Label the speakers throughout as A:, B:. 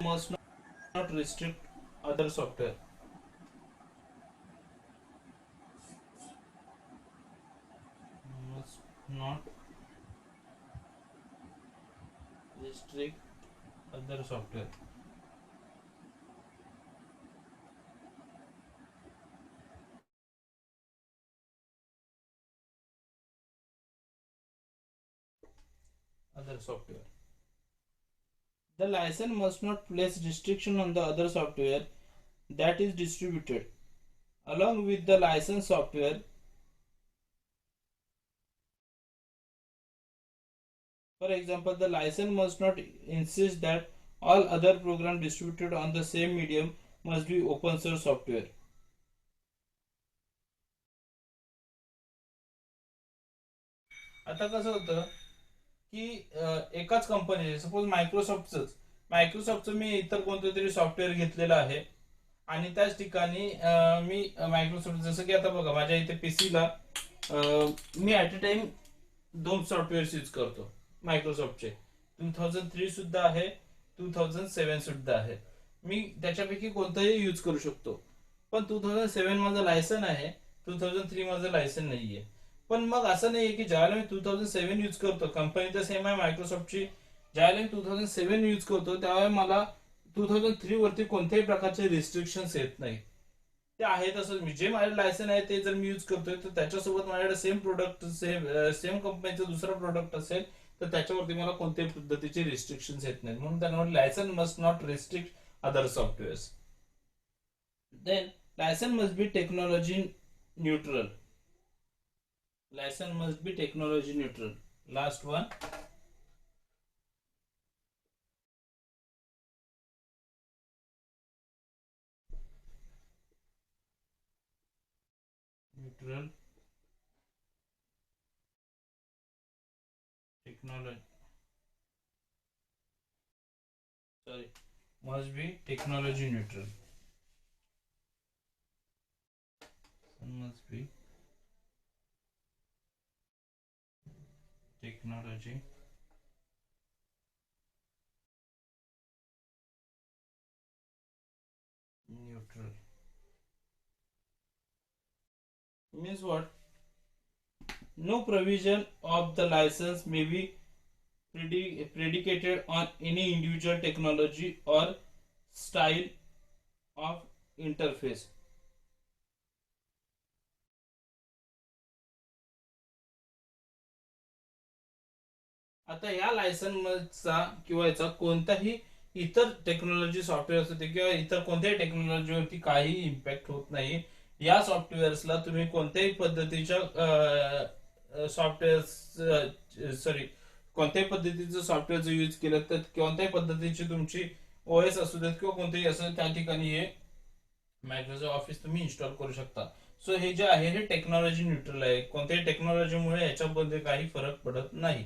A: must not restrict other software. Must not restrict other software. Other software. The license must not place restriction on the other software that is distributed. Along with the licensed software, for example, the license must not insist that all other programs distributed on the same medium must be open source software. आता कसं होतं की एकाच company suppose मायक्रोसॉफ्टचं मी इतर कोणतं तरी software घेतलेलं आहे आणि त्याच ठिकाणी मी मायक्रोसॉफ्ट जसं की आता बघा माझ्या इथे पीसीला मी ऍट अ टाइम दोन सॉफ्टवेअर यूज करतो मायक्रोसॉफ्टचे 2003 सुद्धा आहे 2007 सुद्धा आहे मी त्याच्यापैकी कोणतंही यूज करू शकतो पण 2007 माझं लायसन आहे 2003 माझं लायसन नाहीये पण मग असं नाहीये की ज्यावेळेला मी 2007 यूज करतो कंपनी तर सेम आहे मायक्रोसॉफ्टची ज्यावेळेला मी 2007 यूज करतो त्यावेळेला मला 2003 वरती कोणत्याही प्रकारचे रिस्ट्रिक्शन्स येत नाही ते आहे तसंच मी जे माझे लायसन आहे ते जर मी यूज करतोय तर त्याच्यासोबत माझ्याकडे सेम प्रोडक्ट सेम कंपनीचं दुसरं प्रोडक्ट असेल तर त्याच्यावरती मला कोणत्याही पद्धतीचे रिस्ट्रिक्शन्स येत नाहीत म्हणून त्यांना licence must not restrict other software. Then license must be technology neutral. License must be technology neutral. Last one. Neutral technology. Sorry. Must be technology neutral. Must be technology neutral. Means what? No provision of the license may be predicated on any individual technology or style of interface. आता या लायसनचा किंवा याचा कोणताही इतर technology software असू दे किंवा इतर कोणत्याही टेक्नॉलॉजीवरती काही इम्पॅक्ट होत नाही या सॉफ्टवेअर्सला तुम्ही कोणत्याही पद्धतीच्या सॉफ्टवेअर सॉरी कोणत्याही पद्धतीचं सॉफ्टवेअर जर यूज केलं तर कोणत्याही पद्धतीची तुमची ओएस असू देत किंवा कोणतेही असं त्या ठिकाणी हे मायक्रोसॉफ्ट ऑफिस तुम्ही इन्स्टॉल करू शकता. सो हे जे आहे हे टेक्नॉलॉजी न्यूट्रल आहे कोणत्याही टेक्नॉलॉजीमुळे याच्यामध्ये काही फरक पडत नाही.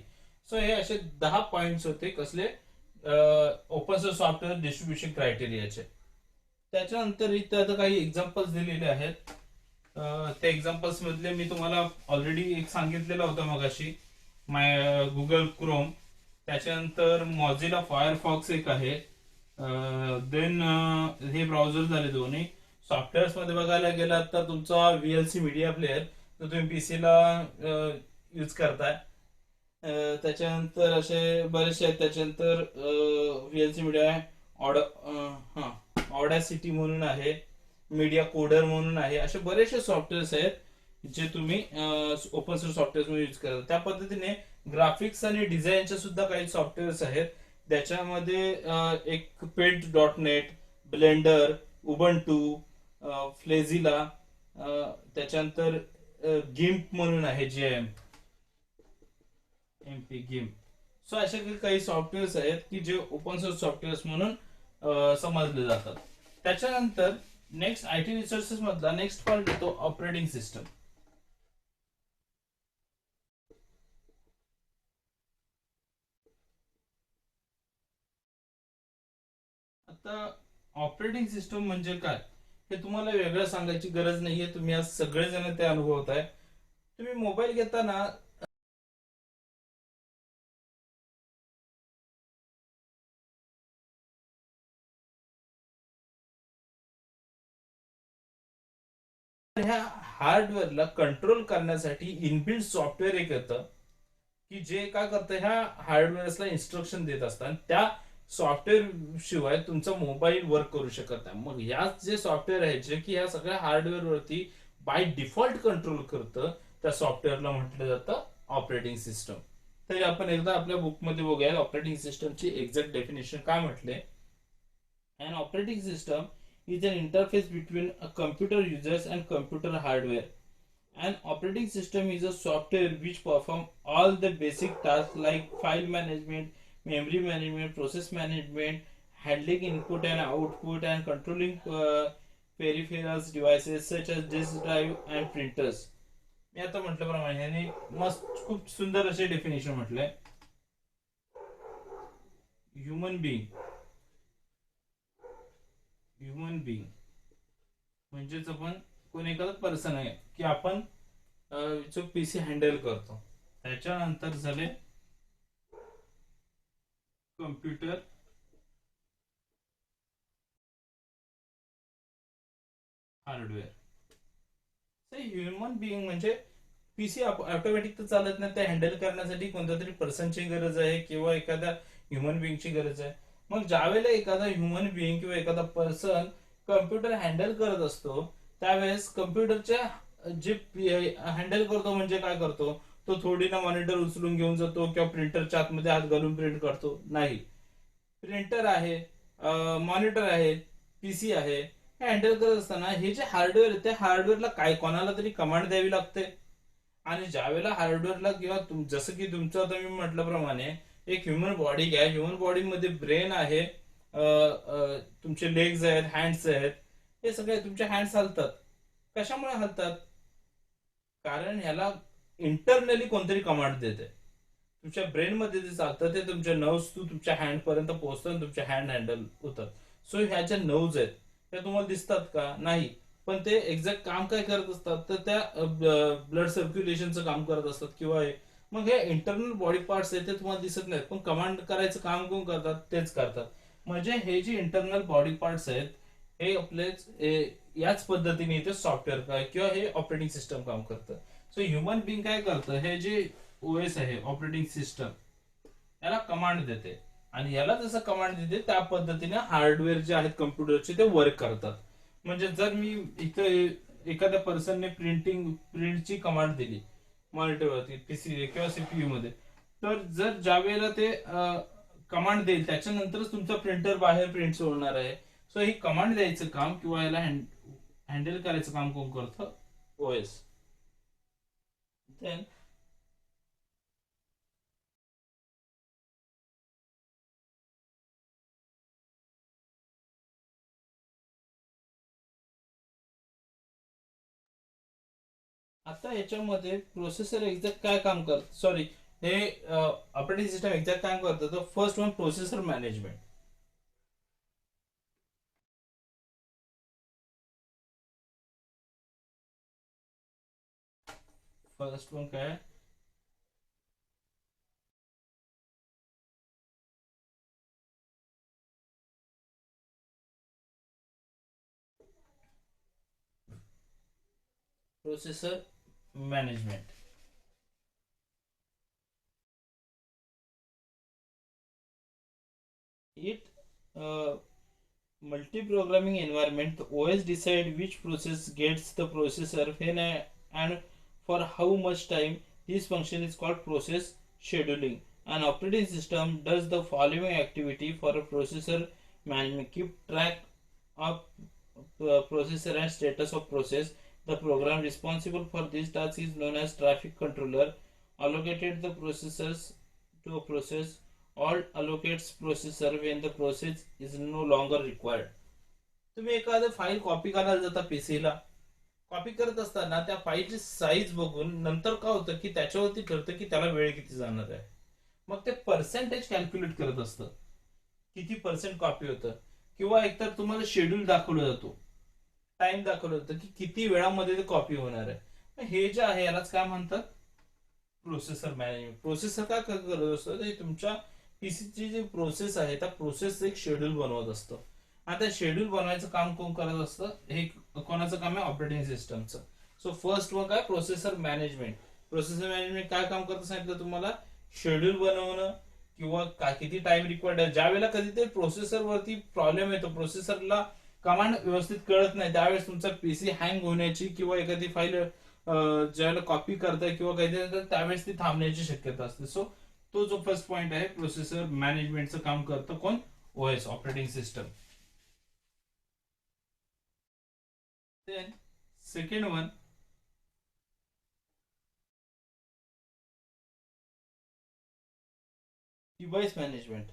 A: सो हे असे 10 पॉइंट्स होते कसले ओपन सोर्स सॉफ्टवेअर डिस्ट्रीब्युशन क्रायटेरियाचे. त्याच्यानंतर इथे आता काही एक्झाम्पल्स दिलेले आहेत त्या एक्झाम्पल्स मधले मी तुम्हाला ऑलरेडी एक सांगितलेला होता मगाशी माय गुगल क्रोम त्याच्यानंतर मॉझिला फायरफॉक्स एक आहे देन हे ब्राउझर झाले दोन्ही सॉफ्टवेअर्स मध्ये बघायला गेलात तर तुमचा व्हीएलसी मीडिया प्लेअर तो तुम्ही पीसीला यूज करताय त्याच्यानंतर असे बरेचसे आहेत त्याच्यानंतर व्हीएलसी मीडिया ऑड हा ऑडॅसिटी म्हणून आहे मीडिया कोडर म्हणून आहे असे बरेचसे सॉफ्टवेअर्स आहेत जे तुम्ही ओपन सोर्स सॉफ्टवेअर मध्ये यूज करता त्या पद्धतीने ग्राफिक्स आणि डिझाईनचे सुद्धा काही सॉफ्टवेअर्स आहेत त्याच्यामध्ये एक paint dot net blender Ubuntu FileZilla त्याच्यानंतर गिम्प म्हणून आहे जेएम एमपी गेम. सो असे काही सॉफ्टवेअर्स आहेत की जे ओपन सोर्स सॉफ्टवेअर्स म्हणून समजले जातात. त्याच्यानंतर नेक्स्ट आयटी रिसोर्सेस मधला नेक्स्ट पार्ट येतो ऑपरेटिंग सिस्टम. आता ऑपरेटिंग सिस्टम म्हणजे काय हे तुम्हाला वेगळं सांगायची गरज नाहीये तुम्ही आज सगळेजण ते अनुभवत आहे. तुम्ही मोबाईल घेताना ह्या हार्डवेअरला कंट्रोल करण्यासाठी इनबिल्ट सॉफ्टवेअर एक येतं की जे काय करतं, ह्या हार्डवेअर्सला इन्स्ट्रक्शन देत असतात आणि त्या सॉफ्टवेअर शिवाय तुमचा मोबाईल वर्क करू शकत नाही. मग याच जे सॉफ्टवेअर आहे जे की ह्या सगळ्या हार्डवेअर वरती बाय डिफॉल्ट कंट्रोल करतं, त्या सॉफ्टवेअरला म्हटलं जातं ऑपरेटिंग सिस्टम. तर आपण एकदा आपल्या बुकमध्ये बघूया ऑपरेटिंग सिस्टमची एक्झॅक्ट डेफिनेशन काय म्हटले. An operating system is an interface between a computer users and computer hardware. An operating system is a software which performs all the basic tasks like file management, memory management, process management, handling input and output, and controlling peripherals devices such as disk drive and printers. मी आता म्हटल्याप्रमाणे यांनी मस्त खूप सुंदर असे definition म्हटलंय. Human being म्हणजेच आपण कोण एखादा पर्सन आहे की आपण जो पीसी हँडल करतो. त्याच्यानंतर झाले कम्प्युटर हार्डवेअर. ह्युमन बिईंग म्हणजे पीसी ऑटोमॅटिक तर चालत नाही, ते हँडल करण्यासाठी कोणत्या तरी पर्सनची गरज आहे किंवा एखाद्या ह्युमन बिईंगची गरज आहे. मग ज्यावेळेला एखादा ह्युमन बिईंग किंवा एखादा पर्सन कम्प्युटर हँडल करत असतो, त्यावेळेस कम्प्युटरच्या जे हँडल करतो म्हणजे काय करतो, तो थोडी ना मॉनिटर उचलून घेऊन जातो किंवा प्रिंटरच्या आतमध्ये हात घालून प्रिंट करतो, नाही. प्रिंटर आहे, मॉनिटर आहे, पीसी आहे, हे हँडल करत असताना हे जे हार्डवेअर आहे त्या हार्डवेअरला काय कोणाला तरी कमांड द्यावी लागते. आणि ज्यावेळेला हार्डवेअरला किंवा जसं की तुमचं आता मी म्हटल्याप्रमाणे एक ह्युमन बॉडी घ्या, ह्युमन बॉडीमध्ये ब्रेन आहे, तुमचे लेग्स आहेत, हँड्स आहेत, हे सगळे तुमचे हँड्स हलतात. कशामुळे हलतात? कारण ह्याला इंटरनली कोणतरी कमांड देते. तुमच्या ब्रेन मध्ये जे चालतं ते तुमच्या नर्व्स थ्रू तुमच्या हँड पर्यंत पोहोचतात आणि तुमच्या हँड हँडल होतात. सो ह्या ज्या नर्व्स आहेत त्या तुम्हाला दिसतात का? नाही. पण ते एक्झॅक्ट काम काय करत असतात तर त्या ब्लड सर्क्युलेशनचं काम करत असतात किंवा मग हे इंटरनल बॉडी पार्ट्स आहेत ते तुम्हाला दिसत नाहीत, पण कमांड करायचं काम कोण करतात? तेच करतात. म्हणजे हे जे इंटरनल बॉडी पार्ट्स आहेत हे आपलेच याच पद्धतीने इथे सॉफ्टवेअर काय किंवा हे ऑपरेटिंग सिस्टम काम करतं. सो ह्युमन बिंग काय करतं, हे जे ओएस आहे ऑपरेटिंग सिस्टम याला कमांड देते आणि याला जसं कमांड देते त्या पद्धतीने हार्डवेअर जे आहेत कम्प्युटरचे ते वर्क करतात. म्हणजे जर मी इथं एखाद्या पर्सनने प्रिंटची कमांड दिली मॉनिटरवरती पीसी किंवा सीपीयू मध्ये, तर जर ज्या वेळेला ते कमांड देईल त्याच्यानंतरच तुमचा प्रिंटर बाहेर प्रिंट सोडणार आहे. सो ही कमांड द्यायचं काम किंवा याला हँडल करायचं काम कोण करतं? ओएस. देन आता याच्यामध्ये प्रोसेसर एक्झॅक्ट काय काम करत, सॉरी, हे ऑपरेटिंग सिस्टम एक्झॅक्ट काय करतं तर first one processor management. First one काय? Processor management. It multi-programming environment, the OS decide which process gets the processor when and for how much time. This function is called process scheduling. An operating system does the following activity for a processor management: keep track of processor and status of process. The program responsible for this task is known as traffic controller. Allocated the processors to a process. All allocates processor when the process is no longer required. तुम्ही एखादं file copy करायला जाता पीसीला, copy करत असताना त्या फाईलची size बघून नंतर काय होतं की त्याच्यावरती ठरतं की त्याला वेळ किती जाणार आहे. मग ते पर्सेंटेज कॅल्क्युलेट करत असतं किती पर्सेंट कॉपी होतं, किंवा एकतर तुम्हाला शेड्यूल दाखवलं जातो, टाइम दाखवलं जातं की किती वेळामध्ये ते कॉपी होणार आहे. हे जे आहे यालाच काय म्हणतात? Processor management. प्रोसेसर काय करत असतं ते तुमच्या पीसीची जी प्रोसेस आहे त्या प्रोसेसचं एक शेड्यूल बनवत असतं. आता शेड्यूल बनवायचं काम कोण करत असतं? हे कोणाचं काम आहे? ऑपरेटिंग सिस्टमचं. सो फर्स्ट वन काय, प्रोसेसर मॅनेजमेंट. प्रोसेसर मॅनेजमेंट काय काम करतं सांगितलं तुम्हाला, शेड्यूल बनवणं किंवा काय किती टाइम रिक्वायर्ड आहे. ज्या वेळेला कधीतरी प्रोसेसर वरती प्रॉब्लेम येतो, प्रोसेसरला कमांड व्यवस्थित कळत नाही, त्यावेळेस तुमचा पीसी हँग होण्याची किंवा एखादी फाईल ज्यावेळेला कॉपी करताय किंवा काहीतरी त्यावेळेस ती थांबण्याची शक्यता असते. सो तो जो फर्स्ट पॉइंट आहे, प्रोसेसर मॅनेजमेंटचं काम करतं कोण, OS operating system. Then second one, device management.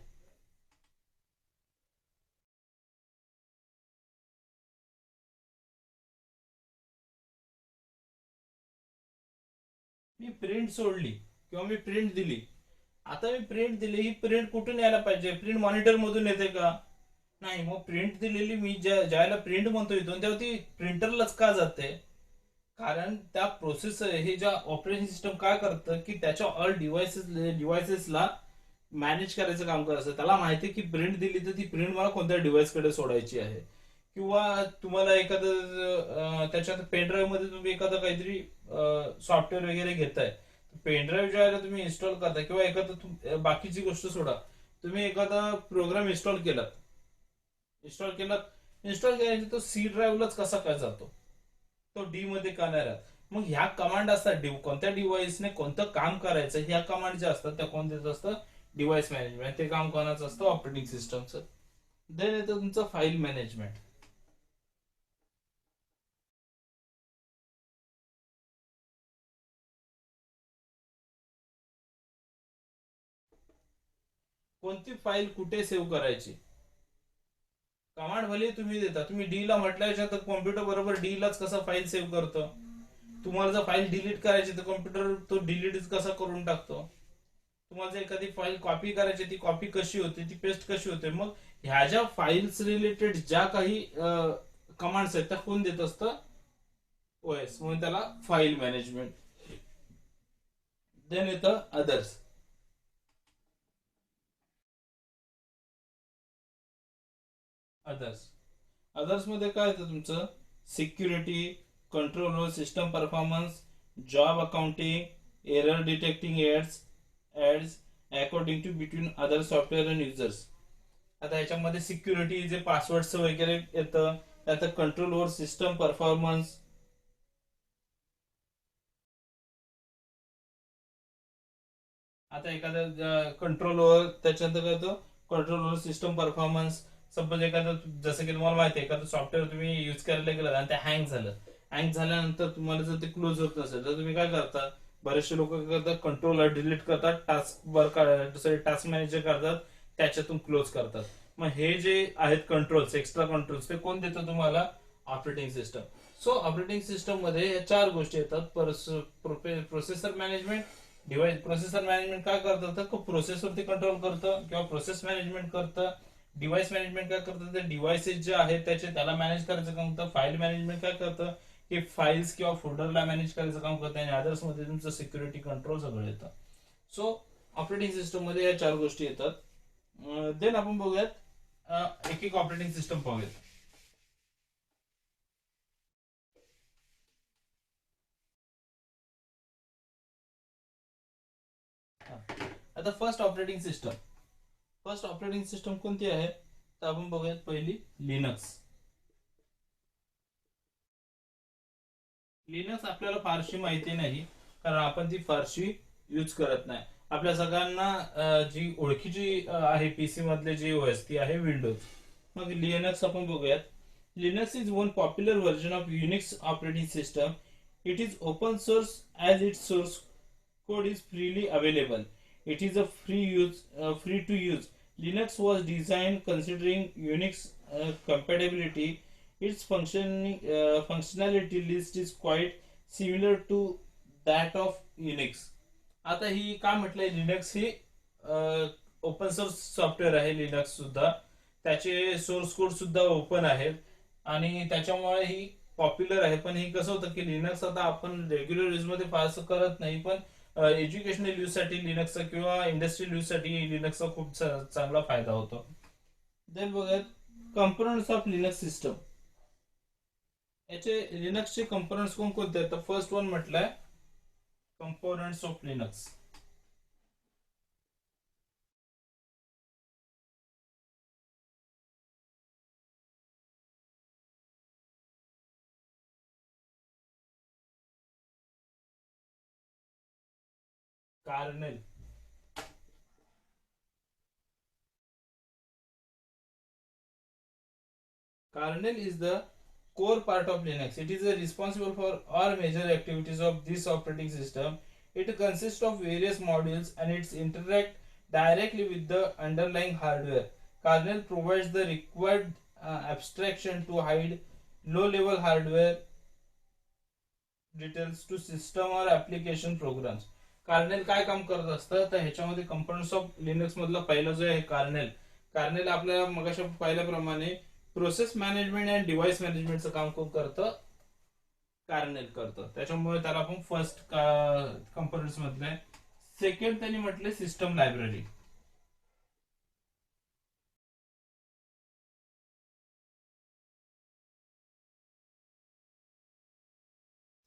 A: मी प्रिंट सोडली किंवा मी प्रिंट दिली, आता मी प्रिंट दिली, ही प्रिंट कुठून यायला पाहिजे, प्रिंट मॉनिटर मधून येते का, नाही. मग प्रिंट दिलेली मी ज्याला प्रिंट म्हणतो इथून, तेव्हा ती प्रिंटरलाच का जाते, कारण त्या प्रोसेसर हे ज्या ऑपरेटिंग सिस्टम काय करतं की त्याच्या ऑल डिव्हाइसेसला मॅनेज करायचं काम करत असतं. त्याला माहिती आहे की प्रिंट दिली तर ती प्रिंट मला कोणत्या डिव्हाइस कडे सोडायची आहे. किंवा तुम्हाला एखादं त्याच्यात पेनड्राईव्ह मध्ये तुम्ही एखादं काहीतरी सॉफ्टवेअर वगैरे घेताय, पेनड्राईव्ह ज्या वेळेला तुम्ही इन्स्टॉल करता किंवा एखादं बाकीची गोष्ट सोडा, तुम्ही एखादा प्रोग्राम इन्स्टॉल केल्यानंतर तो सी ड्राईव्हलाच कसा काय जातो, तो डी मध्ये का नाही राहत. मग ह्या कमांड असतात, कोणत्या डिव्हाइसने कोणतं काम करायचं, ह्या कमांड ज्या असतात त्या कोण देत असतं, डिव्हाइस मॅनेजमेंट. ते काम कोणाचं असतं, ऑपरेटिंग सिस्टमचं. देन येतं तुमचं फाईल मॅनेजमेंट. कोणती फाईल कुठे सेव्ह करायची, कमांड भले तुम्ही देता, तुम्ही डी ला म्हटल्याच्या तर कॉम्प्युटर बरोबर डी लाच कसा फाईल सेव्ह करतो. तुम्हाला जर फाईल डिलीट करायची तर कॉम्प्युटर तो डिलीट कसा करून टाकतो. तुम्हाला जर एखादी फाईल कॉपी करायची, ती कॉपी कशी होते, ती पेस्ट कशी होते. मग ह्या ज्या फाईल्स रिलेटेड ज्या काही कमांड्स आहेत त्या कोण देत असतं, ओएस, म्हणून त्याला फाईल मॅनेजमेंट. देन येतं अदर्स. अदर्स अदर्स मध्ये काय येतं तुमचं, security, control, system performance, job accounting, error detecting aids according to between other software and users. आता याच्यामध्ये सिक्युरिटी जे पासवर्ड्स वगैरे येतं, त्यात कंट्रोल ओव्हर सिस्टम परफॉर्मन्स. आता एखादा कंट्रोल ओव्हर, त्याच्यानंतर काय होतं, control over system performance. Suppose एखादं, जसं की तुम्हाला माहिती आहे, एखादं सॉफ्टवेअर तुम्ही युज करायला गेलं आणि ते हँग झाल्यानंतर तुम्हाला जर ते क्लोज होत नसेल तर तुम्ही काय करता, बरेचसे लोक काय करतात, कंट्रोल डिलीट करतात, टास्क वर टास्क मॅनेजर करतात, त्याच्यातून क्लोज करतात. मग हे जे आहेत कंट्रोल्स, एक्स्ट्रा कंट्रोल्स, ते कोण देतं तुम्हाला, operating system. So operating system मध्ये या चार गोष्टी येतात. Processor management, device. Processor management काय करतं, तर प्रोसेस वरती कंट्रोल करतं किंवा प्रोसेस मॅनेजमेंट करतं. डिव्हाइस मॅनेजमेंट काय करतं, ते डिव्हाइसेस जे आहेत त्याला मॅनेज करायचं काम करतं. फाईल मॅनेजमेंट काय करतं, की फाईल्स किंवा फोल्डरला मॅनेज करायचं काम करतं. आणि अदर्स मध्ये तुमचं सिक्युरिटी कंट्रोल सगळं येतं. सो ऑपरेटिंग सिस्टम मध्ये या चार गोष्टी येतात. देन आपण बघूयात एक एक ऑपरेटिंग सिस्टम पाहूयात. आता फर्स्ट ऑपरेटिंग सिस्टम कोणती आहे, तर आपण बघूयात पहिली, लिनक्स. लिनक्स आपल्याला फारशी माहिती नाही, कारण आपण ती फारशी यूज करत नाही. आपल्या सगळ्यांना जी ओळखीची आहे पीसी मधले जी ओएस, ती आहे विंडोज. मग लिनक्स आपण बघूयात. Linux is one popular version of Unix operating system. It is open source as its source code is freely available. It is a free to use. Linux was designed considering Unix compatibility. Its functionality list is quite similar to that of Unix. आता ही काय म्हटलंय, Linux ही open source software आहे. Linux सुद्धा, त्याचे source code सुद्धा open आहेत आणि त्याच्यामुळे ही पॉप्युलर आहे. पण ही कसं होतं की लिनक्स आता आपण रेग्युलर यूज मध्ये फारसं करत नाही, पण एज्युकेशनल यूज साठी लिनक्सचा किंवा इंडस्ट्रियल यूज साठी लिनक्सचा खूप चांगला फायदा होतो. देन बघा, कंपोनंट्स ऑफ लिनक्स सिस्टम. याचे लिनक्सचे कंपोनंट्स कोणकोणते आहेत? तर फर्स्ट वन म्हटलंय components of Linux. Cornell. Kernel is the core part of Linux. It is responsible for all major activities of this operating system. It consists of various modules and it interacts directly with the underlying hardware. Kernel provides the required abstraction to hide low-level hardware details to system or application programs. Cornell काय काम करत असतं तर ह्याच्यामध्ये components of Linux मधला पहिला जो आहे कार्नेल. कार्नेल आपल्याला मगाशी पाहिल्याप्रमाणे प्रोसेस मॅनेजमेंट आणि डिव्हाइस मॅनेजमेंटचं काम कोण करतं? कार्नेल करतं. त्याच्यामुळे त्याला आपण फर्स्ट कंपोनंट्स मधले. सेकंड त्यांनी म्हटले system library.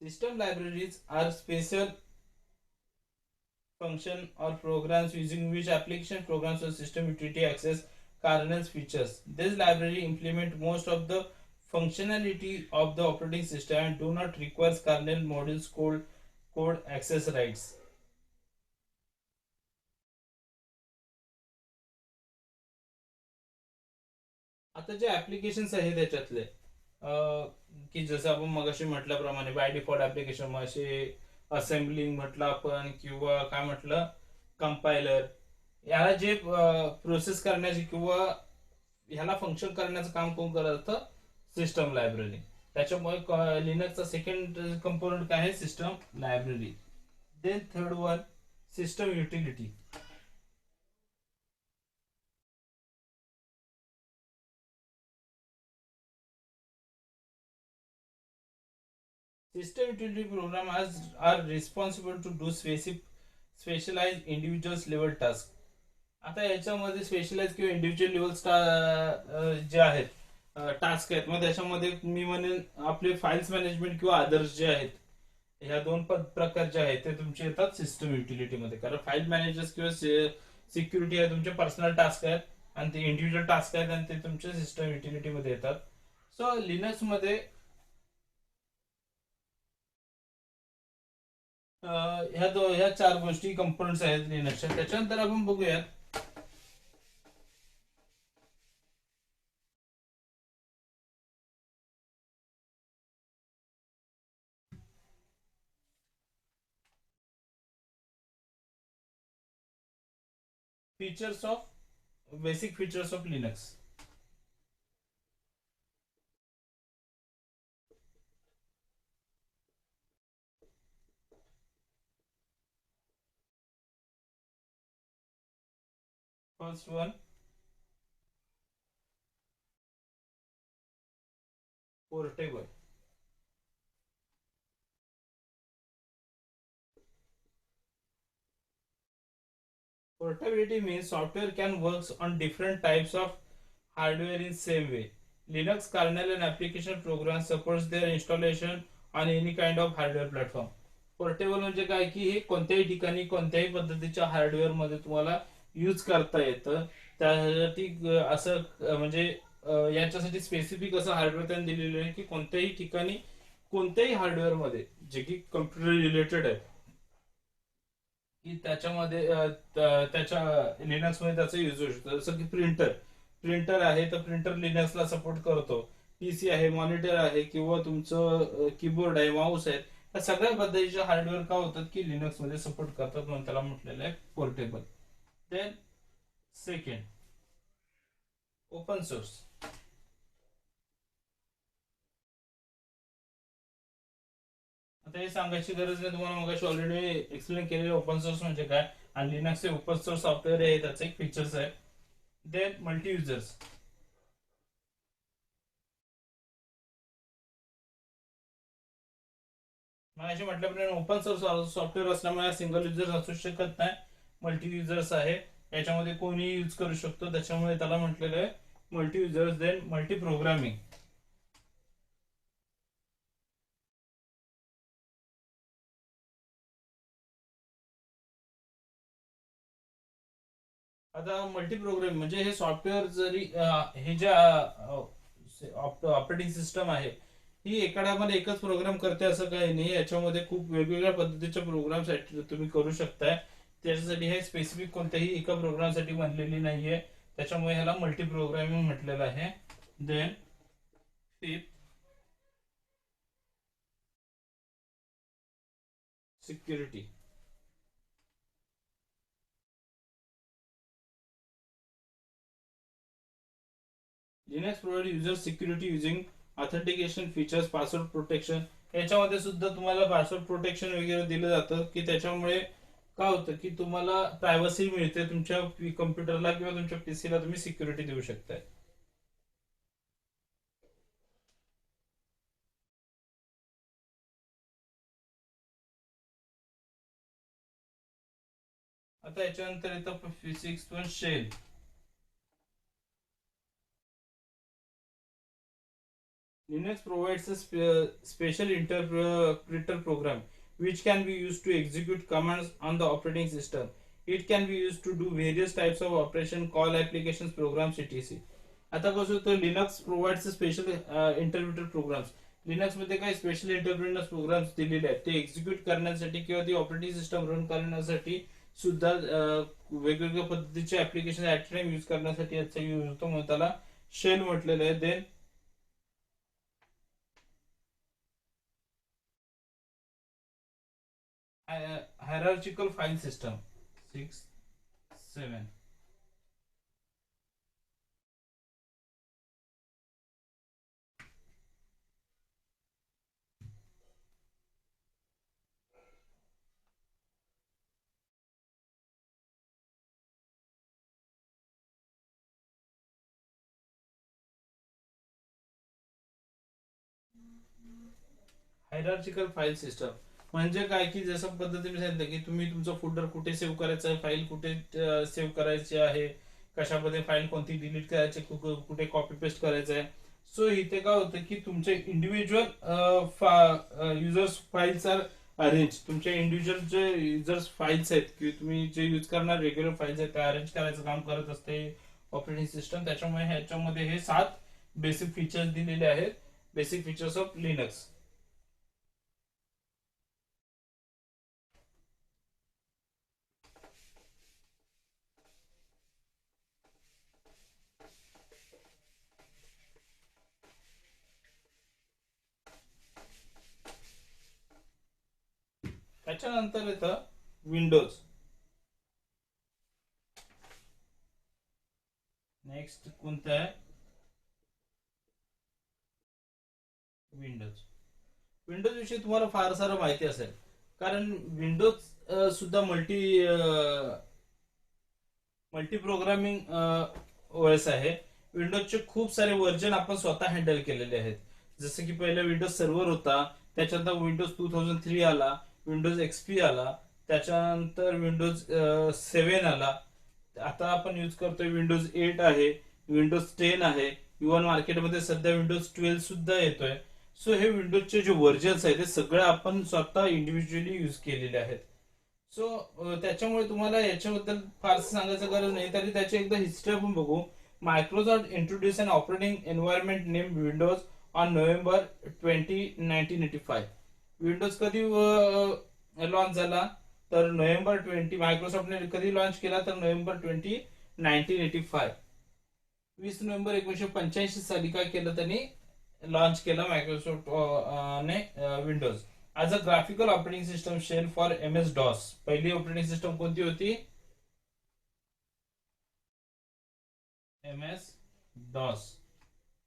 A: System libraries are special function or programs using which application programs or system utility access kernel's features. This library implement most of the functionality of the operating system and do not require kernel modules code access rights. आता जे applications आहेत त्याच्यातले की जसं आपण मगाशी म्हटल्याप्रमाणे by default application मग असे असेंब्लिंग म्हटलं आपण किंवा काय म्हटलं कंपायलर, याला जे प्रोसेस करण्याचे किंवा ह्याला फंक्शन करण्याचं काम कोण करतं? System library. त्याच्यामुळे लिनक्सचा सेकंड कंपोनंट काय आहे? System library. Then third one system utility. System utility programs are responsible to do specialized individuals level task. आता याच्यामध्ये स्पेशलाइज किंवा इंडिव्हिज्युअल लेवल जे आहेत टास्क आहेत, मग त्याच्यामध्ये मी म्हणेन आपले फाईल्स मॅनेजमेंट किंवा अदर्स जे आहेत, ह्या दोन प्रकार जे आहेत ते तुमचे येतात सिस्टम युटिलिटी मध्ये. कारण फाईल मॅनेजर्स किंवा सिक्युरिटी आहे तुमचे पर्सनल टास्क आहेत आणि ते इंडिव्हिज्युअल टास्क आहेत आणि ते तुमच्या सिस्टम युटिलिटी मध्ये येतात. सो लिनक्स मध्ये ह्या चार गोष्टी कंपोनंट्स आहेत लिनक्सच्या. त्याच्यानंतर आपण बघूयात features of basic features of Linux. First one portable. Portability means software can work on different types of hardware in same way. Linux kernel and application programs supports their installation on any kind of hardware platform. Portable म्हणजे काय की हे कोणत्याही ठिकाणी कोणत्याही पद्धतीच्या hardware मध्ये तुम्हाला यूज करता येतं. त्यासाठी असं म्हणजे याच्यासाठी स्पेसिफिक असं हार्डवेअर त्यांनी दिलेलं आहे की कोणत्याही ठिकाणी कोणत्याही हार्डवेअर मध्ये जे की कम्प्युटर रिलेटेड आहे की त्याच्यामध्ये त्याच्या लिनक्स मध्ये त्याचा यूज होऊ शकतो. जसं की प्रिंटर प्रिंटर आहे तर प्रिंटर लिनक्सला सपोर्ट करतो. पीसी आहे, मॉनिटर आहे किंवा तुमचं कीबोर्ड आहे, माऊस आहे, या सगळ्या पद्धतीचे हार्डवेअर का होतात की लिनक्स मध्ये सपोर्ट करतात म्हणून त्याला म्हटलेलं आहे portable. Then second open source. आता हे सांगायची गरज नाही तुम्हाला, मग ऑलरेडी एक्सप्लेन केलेलं ओपन सोर्स म्हणजे काय आणि लिनक्सचे ओपन सोर्स सॉफ्टवेअर आहे त्याचे एक फीचर्स आहे. Then multi users. मग असे म्हटल्याप्रमाणे ओपन सोर्स सॉफ्टवेअर असल्यामुळे सिंगल युजर असू शकत नाही, मल्टी युजर्स आहे, याच्यामध्ये कोणी यूज करू शकतो, त्याच्यामुळे त्याला म्हटलेलं आहे multi users. Then multi programming. आता मल्टी प्रोग्राम म्हणजे हे सॉफ्टवेअर जरी हे ज्या ऑपरेटिंग सिस्टम आहे ही एखाद्यामध्ये एकच प्रोग्राम करते असं काही नाही. याच्यामध्ये खूप वेगवेगळ्या पद्धतीच्या प्रोग्राम तुम्ही करू शकताय. त्याच्यासाठी हे स्पेसिफिक कोणत्याही एका प्रोग्रामसाठी बनलेली नाहीये. त्याच्यामुळे ह्याला मल्टी प्रोग्रामिंग म्हटलेलं आहे. Then fifth, security. Linux provide user security using authentication features, password protection. याच्यामध्ये सुद्धा तुम्हाला पासवर्ड प्रोटेक्शन वगैरे दिलं जातं की त्याच्यामुळे काय होतं की तुम्हाला प्रायव्हसी मिळते. तुमच्या कम्प्युटरला किंवा तुमच्या पीसीला तुम्ही सिक्युरिटी देऊ शकताय. आता याच्यानंतर येतं physics one shell. Linux provides a special interpreter program which can be used to execute commands on the operating system. It can be used to do various types of operation, call applications, programs, etc. आता कसं होतं, Linux provides special interpreter programs. Linux मध्ये काही special interpreter programs दिलेले आहेत ते execute करण्यासाठी किंवा ती ऑपरेटिंग सिस्टम रन करण्यासाठी सुद्धा वेगवेगळ्या पद्धतीचे ऍप्लिकेशन ऍट टाइम यूज करण्यासाठी याचा यूज होतो, म्हणून त्याला शेल म्हटलेलं आहे. Then hierarchical file system 6 7. Hierarchical file system म्हणजे काय की जसं पद्धतीने सांगितलं की तुम्ही तुमचं फोल्डर कुठे सेव्ह करायचं आहे, फाईल कुठे सेव्ह करायची आहे, कशामध्ये फाईल कोणती डिलीट करायची, कुठे कॉपी पेस्ट करायचं आहे. सो इथे काय होतं की तुमचे individual users files are arrange. तुमचे इंडिव्हिज्युअल जे युजर्स फाईल्स आहेत की तुम्ही जे यूज करणार रेग्युलर फाईल्स आहेत त्या अरेंज करायचं काम करत असते ऑपरेटिंग सिस्टम. त्याच्यामुळे ह्याच्यामध्ये हे 7 बेसिक फीचर्स दिलेले आहेत. Basic features of Linux. त्याच्यानंतर येतं विंडोज. नेक्स्ट कोणतं आहे? विंडोज. विंडोज विषयी तुम्हाला फार सारं माहिती असेल कारण विंडोज सुद्धा मल्टी प्रोग्रामिंग ओएस आहे. विंडोजचे खूप सारे व्हर्जन आपण स्वतः हँडल केलेले आहेत. जसं की पहिला विंडोज सर्व्हर होता, त्याच्यानंतर विंडोज 2003 आला, विंडोज एक्सपी आला, त्याच्यानंतर विंडोज 7 आला, आता आपण यूज करतोय विंडोज 8 आहे, विंडोज 10 आहे, इव्हन मार्केटमध्ये सध्या विंडोज 12 सुद्धा येतोय. सो हे विंडोजचे जे व्हर्जन्स आहेत ते सगळे आपण स्वतः इंडिव्हिज्युअली यूज केलेले आहेत. सो त्याच्यामुळे तुम्हाला याच्याबद्दल फारसं सांगायचं गरज नाही, तरी त्याची एकदा हिस्ट्री आपण बघू. Microsoft introduce an operating environment name Windows on November 20, 1985. Windows कधी लॉन्च झाला तर नोव्हेंबर 20. मायक्रोसॉफ्टने कधी लॉन्च केला तर नोव्हेंबर 20, 1985. 20 नोव्हेंबर 1985 साली काय केलं त्यांनी लॉन्च केला मायक्रोसॉफ्ट ने Windows as a graphical operating system shell for MS DOS. पहिली ऑपरेटिंग सिस्टम कोणती होती? MS डॉस.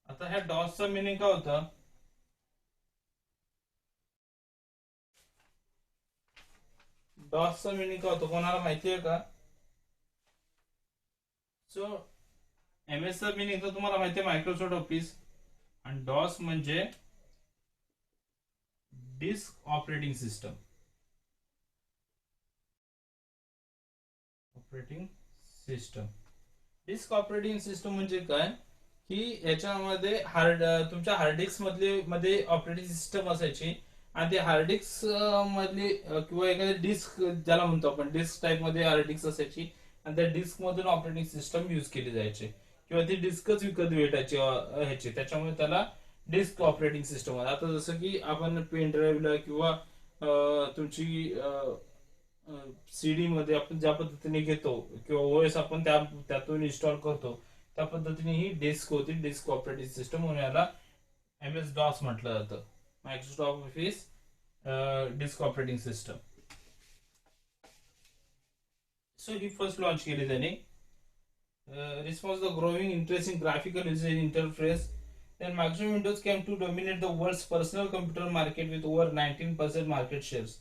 A: आता ह्या डॉसचा मिनिंग काय होतं? डॉसचा मिनिंग काय होतं कोणाला माहिती आहे का? सो MS चा मिनिंग तर तुम्हाला माहिती आहे मायक्रोसॉफ्ट ऑफिस, आणि डॉस म्हणजे disk operating system. Operating system disk operating system म्हणजे काय की याच्यामध्ये तुमच्या हार्ड डिस्क मध्ये ऑपरेटिंग सिस्टम असायची, आणि ते हार्ड डिस्क मधली किंवा एखादी डिस्क ज्याला म्हणतो आपण डिस्क टाइप मध्ये हार्ड डिस्क असायची. आणि त्या डिस्क मधून ऑपरेटिंग सिस्टम युज केली जायचे किंवा ती डिस्कच विकत भेटायची ह्याची, त्याच्यामुळे त्याला डिस्क ऑपरेटिंग सिस्टम. आता जसं की आपण पेन ड्राईव्हला किंवा तुमची सीडी मध्ये आपण ज्या पद्धतीने घेतो किंवा ओएस आपण त्यातून इन्स्टॉल करतो, त्या पद्धतीने ही डिस्क होती, डिस्क ऑपरेटिंग सिस्टम, म्हणून याला MS DOS म्हटलं जातं, Microsoft office disk operating system. So ही फर्स्ट लॉन्च केली त्याने. Response the growing interest in graphical user interface, then Microsoft Windows came to dominate the world's personal computer market with over 19% market shares.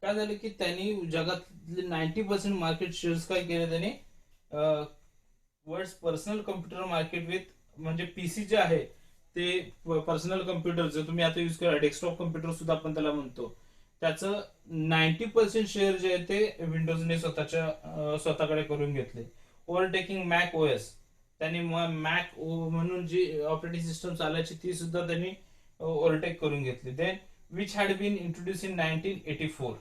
A: काय झालं की त्यांनी जगातले 90% market shares काय केले त्याने, world personal computer market with, म्हणजे पीसी जे आहे ते पर्सनल कम्प्युटर जे तुम्ही आता युज करा, डेस्कटॉप कम्प्युटर सुद्धा आपण त्याला म्हणतो, त्याचं 90% शेअर जे आहे ते विंडोजने स्वतःकडे करून घेतले. ओव्हरटेकिंग मॅक ओएस, त्यांनी मॅक म्हणून जी ऑपरेटिंग सिस्टम चालायची ती सुद्धा त्यांनी ओव्हरटेक करून घेतली. Then which had been introduce in 1984,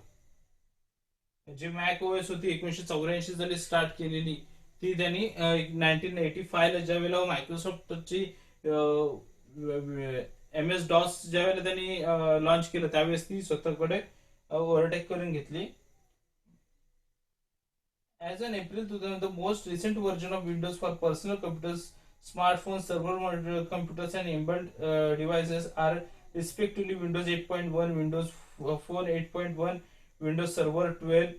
A: जी मॅक ओएस होती 1984 साली स्टार्ट केलेली, ती त्यांनी 1985 ला ज्या वेळेला मायक्रोसॉफ्टची MS DOS ज्या वेळेला त्यांनी लॉन्च केलं त्यावेळेस ती स्वतःकडे ओव्हरटेक करून घेतली. As an April 2000, the most recent version of Windows for personal computers, smartphones, server computers, and embedded devices are respectively Windows 8.1, Windows Phone 8.1, Windows Server 12,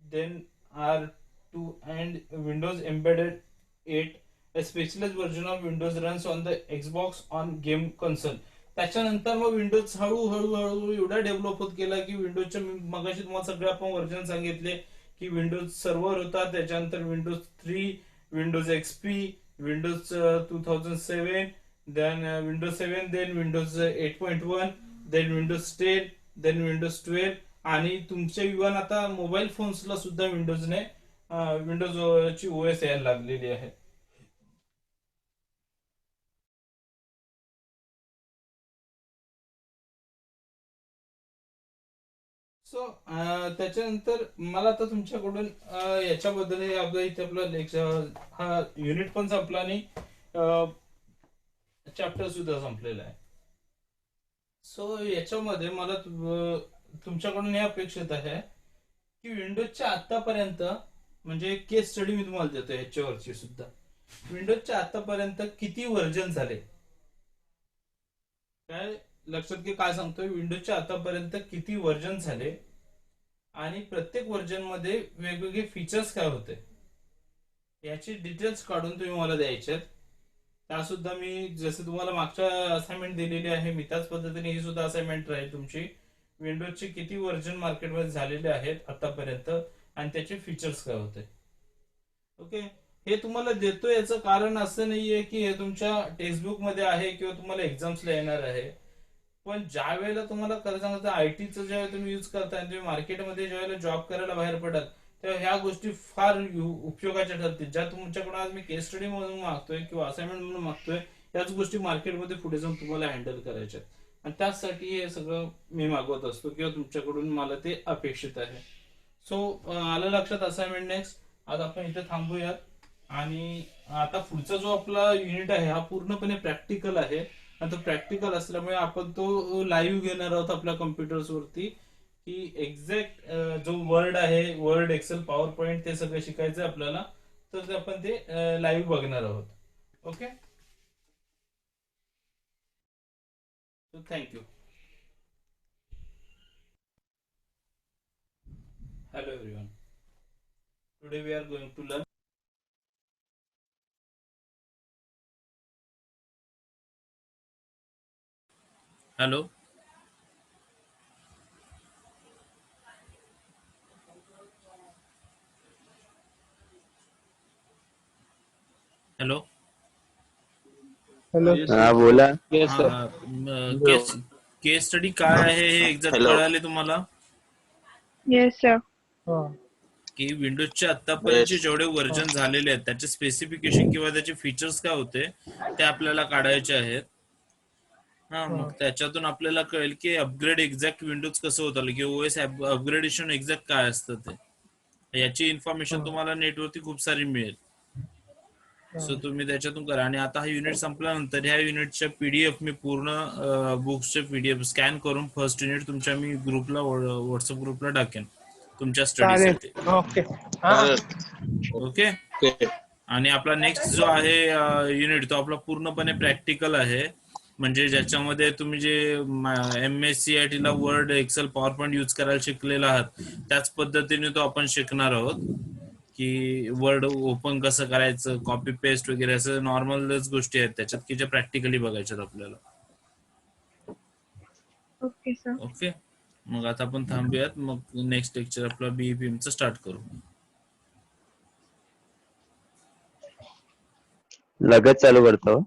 A: then R2, and Windows Embedded 8. A specialized version of Windows runs on the Xbox on game console. त्याच्यानंतर मग Windows हळूहळू एवढा develop होत गेला की विंडोजच्या मगाशी तुम्हाला सगळे आपण व्हर्जन सांगितले की विंडोज सर्व्हर होता, त्याच्यानंतर Windows 3, Windows XP, Windows 2007, then Windows 7, then Windows 8.1, then Windows 10, then Windows 12, आणि तुमच्या इव्हन आता मोबाईल फोन्सला सुद्धा विंडोजने विंडोजची OS यायला लागलेली आहे. सो त्याच्यानंतर मला आता तुमच्याकडून याच्याबद्दल आपलं इथे आपलं लेक्चर हा युनिट पण संपला आणि चॅप्टर सुद्धा संपलेला आहे. सो याच्यामध्ये मला तुमच्याकडून हे अपेक्षित आहे की विंडोजच्या आतापर्यंत, म्हणजे केस स्टडी मी तुम्हाला देतो याच्यावरची सुद्धा, विंडोजच्या आतापर्यंत किती व्हर्जन झाले, काय लक्षात घे काय सांगतोय, विंडोजच्या आतापर्यंत किती व्हर्जन झाले आणि प्रत्येक व्हर्जन मध्ये वेगवेगळे फीचर्स काय होते याची डिटेल्स काढून तुम्ही मला द्यायचे. त्या सुद्धा मी जसं तुम्हाला मागच्या असाइनमेंट दिलेली आहे मी त्याच पद्धतीने ही सुद्धा असाइनमेंट राहील तुमची. विंडोजचे किती व्हर्जन मार्केटमध्ये झालेले आहेत आतापर्यंत आणि त्याचे फीचर्स काय होते. ओके, हे तुम्हाला देतो याचं कारण असं नाहीये की हे तुमच्या टेक्स्टबुक मध्ये आहे किंवा तुम्हाला एक्झाम्सला येणार आहे, पण ज्या वेळेला तुम्हाला खरं सांगायचं आयटीचं ज्यावेळेला तुम्ही युज करताय, तुम्ही मार्केटमध्ये ज्या वेळेला जॉब करायला बाहेर पडाल तेव्हा ह्या गोष्टी फार उपयोगाच्या ठरतील, ज्या तुमच्याकडून आज मी केस स्टडी म्हणून मागतोय किंवा असाइनमेंट म्हणून मागतोय, याच गोष्टी मार्केटमध्ये पुढे जाऊन तुम्हाला हँडल करायच्या आणि त्याचसाठी हे सगळं मी मागवत असतो किंवा तुमच्याकडून मला ते अपेक्षित आहे. सो आलं लक्षात असाइनमेंट. नेक्स्ट आज आपण इथे थांबूयात आणि आता पुढचा जो आपला युनिट आहे हा पूर्णपणे प्रॅक्टिकल आहे. आता प्रॅक्टिकल असल्यामुळे आपण तो लाईव्ह घेणार आहोत आपल्या कम्प्युटर्स वरती, की एक्झॅक्ट जो वर्ड आहे, वर्ड, एक्सेल, पॉवर पॉइंट ते सगळं शिकायचं आपल्याला, तर आपण ते लाईव्ह बघणार आहोत. Okay, so thank you. Hello everyone, today we are going to learn. Hello, hello,
B: hello, हा बोला.
A: केस केस स्टडी काय आहे हे एक्झॅक्ट कळाले तुम्हाला,
C: येस सर.
A: की विंडोजचे आतापर्यंतचे जेवढे व्हर्जन झालेले आहेत त्याचे स्पेसिफिकेशन किंवा त्याचे फीचर्स काय होते ते आपल्याला काढायचे आहेत. हा, मग त्याच्यातून आपल्याला कळेल की अपग्रेड एक्झॅक्ट विंडोज कसं होतं, की ओएस अपग्रेडेशन एक्झॅक्ट काय असतं ते, याची इन्फॉर्मेशन
B: हा.
A: तुम्हाला नेटवरती खूप सारी मिळेल. सो तुम्ही त्याच्यातून करा. आणि आता हा युनिट संपल्यानंतर ह्या युनिटच्या पीडीएफ मी पूर्ण बुक्सचे पीडीएफ स्कॅन करून फर्स्ट युनिट तुमच्या मी ग्रुपला व्हॉट्सअप ग्रुपला टाकेन तुमच्या
B: चालेल.
A: स्टडीसाठी.
B: ओके. हा.
A: ओके.
D: ओके.
A: आणि आपला नेक्स्ट जो आहे युनिट तो आपला पूर्णपणे प्रॅक्टिकल आहे. म्हणजे ज्याच्यामध्ये तुम्ही जे MSCIT ला Word, Excel, PowerPoint use करायला शिकलेला आहात त्याच पद्धतीने तो आपण शिकणार आहोत. की वर्ड ओपन कसं करायचं, कॉपी पेस्ट वगैरे असं नॉर्मलच गोष्टी आहेत त्याच्यात की ज्या प्रॅक्टिकली बघायच्यात आपल्याला.
C: Okay, sir.
A: ओके. मग आता आपण थांबूयात. मग नेक्स्ट लेक्चर आपला BEPM चं स्टार्ट करू.
E: लगेच चालू करतो.